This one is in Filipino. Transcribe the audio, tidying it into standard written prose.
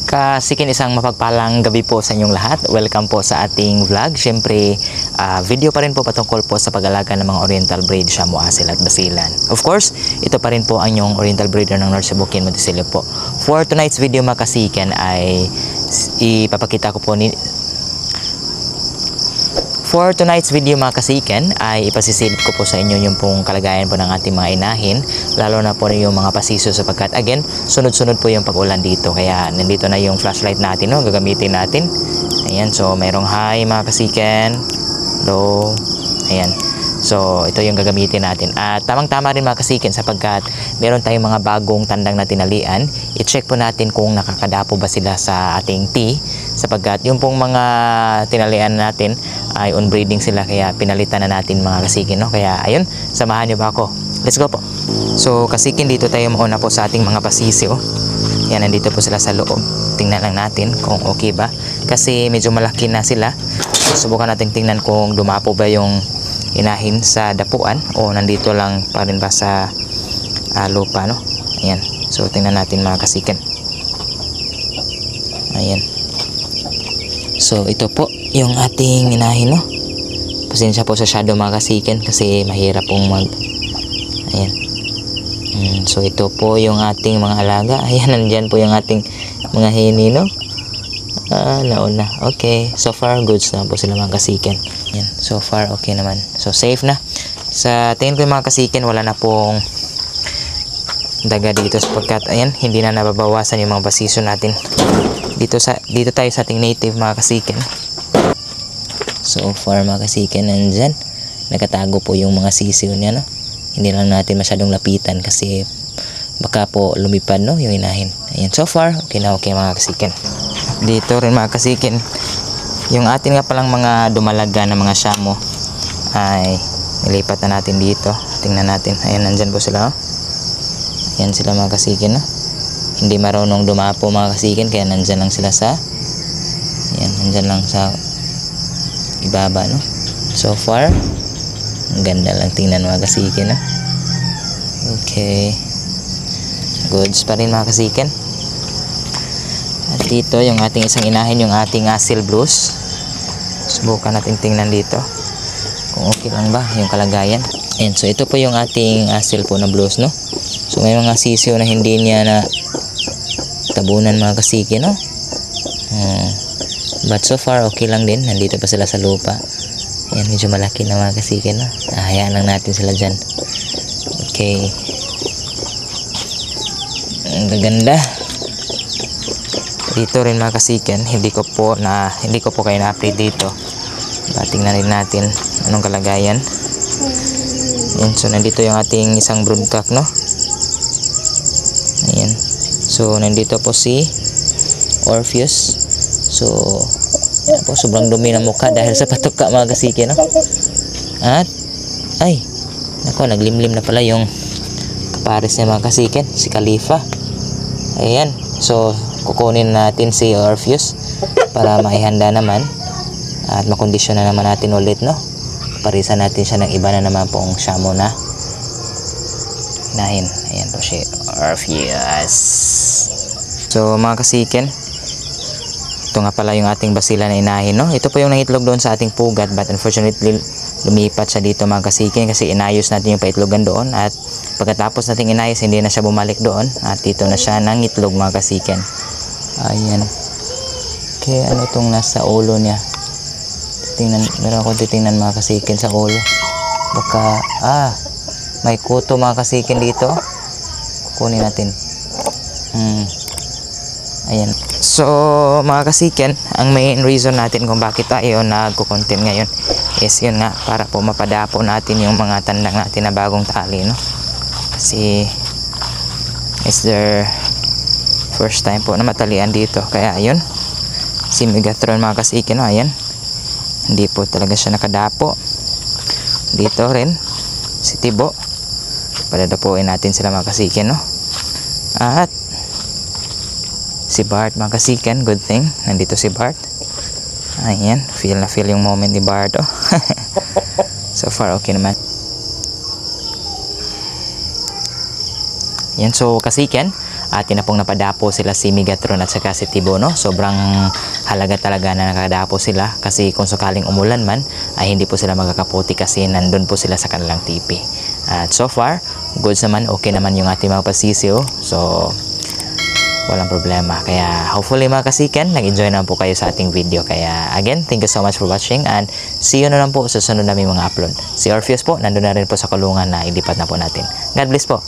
Kasikin, isang mapagpalang gabi po sa inyong lahat. Welcome po sa ating vlog. Siyempre, video pa rin po patungkol po sa pag-alaga ng mga Oriental breed, Shamu Asil at Basilan. Of course, ito pa rin po ang inyong Oriental breeder ng North Cebu, Ken Monticello po. For tonight's video mga kasikin ay ipapakita ko po For tonight's video mga kasiken ay ipasisilip ko po sa inyo yung pong kalagayan po ng ating mga inahin, lalo na po yung mga pasiso, sapagkat again sunod-sunod po yung pag-ulan dito, kaya nandito na yung flashlight natin, no, gagamitin natin. Ayan, so mayroong hi mga kasiken, hello, ayan. So, ito yung gagamitin natin. At tamang-tama rin mga kasikin, sapagkat meron tayong mga bagong tandang na tinalian. I-check po natin kung nakakadapo ba sila sa ating tea, sapagkat yung pong mga tinalian natin ay on breeding sila, kaya pinalitan na natin mga kasikin, no? Kaya ayun, samahan niyo ba ako? Let's go po. So, kasikin, dito tayo mauna po sa ating mga pasisyo. Yan, nandito po sila sa loob. Tingnan lang natin kung okay ba, kasi medyo malaki na sila. Subukan natin tingnan kung dumapo ba yung inahin sa dapuan o nandito lang pa rin ba sa lupa, no? Ayan, so tingnan natin mga kasiken. Ayan, so ito po yung ating inahin, no? Pasensya po sa shadow mga kasiken, kasi mahirap pong ayan. So ito po yung ating mga alaga. Ayan, nandyan po yung ating mga hini, no? Nauna. Okay, so far goods na po sila mga kasiken. Yan, so far okay naman. So safe na. Sa tingin ko mga kasiken, wala na pong daga dito, sapagkat ayan, hindi na nababawasan yung mga pasiso natin. Dito tayo sa ating native mga kasiken. So far mga kasiken, nandyan nakatago po yung mga sisiw niya, no? Hindi lang natin masyadong lapitan kasi baka po lumipad, no, yung inahin. Ayan, so far okay na okay mga kasiken. Dito rin mga kasiken, yung atin nga palang mga dumalaga na mga Shamu ay nilipat na natin dito. Tingnan natin. Ayan, nandyan po sila, oh. Ayan sila mga kasiken, no? Hindi marunong dumapo mga kasiken, kaya nandyan lang sila sa ayan, nandyan lang sa ibaba, no? So far ang ganda lang tingnan mga kasiken, no? Okay, goods pa rin mga kasiken. At dito yung ating isang inahin, yung ating Asil Blues. Subukan natin tingnan dito kung okay lang ba yung kalagayan. And so ito po yung ating Asil po na Blues, no? So may mga sisiyo na hindi niya na tabunan mga kasiki, no? But so far okay lang din, nandito pa sila sa lupa. Ayan, medyo malaki na mga kasiki, no? Hayaan lang natin sila dyan. Okay, ang gaganda. Dito rin mga kasiken, hindi ko po kayo na-update dito. Tingnan rin natin anong kalagayan. Ayan, so nandito yung ating isang broodcock, no? Ayan, so nandito po si Orpheus. So yan po, sobrang dumi ng mukha dahil sa patuka mga kasiken, no? At ay nako, naglimlim na pala yung kapares niya mga kasiken, si Khalifa. Ayan, so kukunin natin si Orpheus para maihanda naman at makondisyon na naman natin ulit, no? Parisan natin siya ng iba na naman pong Shamu na inahin. Ayan po si Orpheus. So mga kasiken, ito nga pala yung ating Basilan na inahin, no? Ito po yung nangitlog doon sa ating pugat, but unfortunately lumipat siya dito mga kasiken, kasi inayos natin yung paitlogan doon, at pagkatapos nating inayos, hindi na siya bumalik doon, at dito na siya nangitlog mga kasiken. Ayan. Okay, ano itong nasa ulo niya? Tingnan, meron akong titingnan mga kasikin sa ulo. Baka, may kuto mga kasikin dito. Kunin natin. Ayan. So, mga kasikin, ang main reason natin kung bakit tayo nagko-content ngayon is yun nga, para po mapadapo natin yung mga tandang natin na bagong tali, no? Kasi is there first time po na matalian dito, kaya ayun, si Megatron mga kasikin, no? Ayan, hindi po talaga siya nakadapo. Dito rin si Tibo, padadapuin natin sila mga kasikin, no? At si Bart mga kasikin, good thing nandito si Bart. Ayan, feel na feel yung moment ni Bart, oh. So far okay naman. Yan, so kasikin, atin na pong napadapo sila si Megatron at saka si Tibo, no? Sobrang halaga talaga na nakadapo sila kasi kung sakaling umulan man ay hindi po sila magkakaputi kasi nandun po sila sa kanilang tipi. At so far, goods naman, okay naman yung ating mga pasisiw. So, walang problema. Kaya hopefully mga kasiken, nag-enjoy naman po kayo sa ating video. Kaya again, thank you so much for watching and see you na lang po sa sunod namin mga upload. Si Orpheus po, nandun na rin po sa kulungan na ilipat na po natin. God bless po.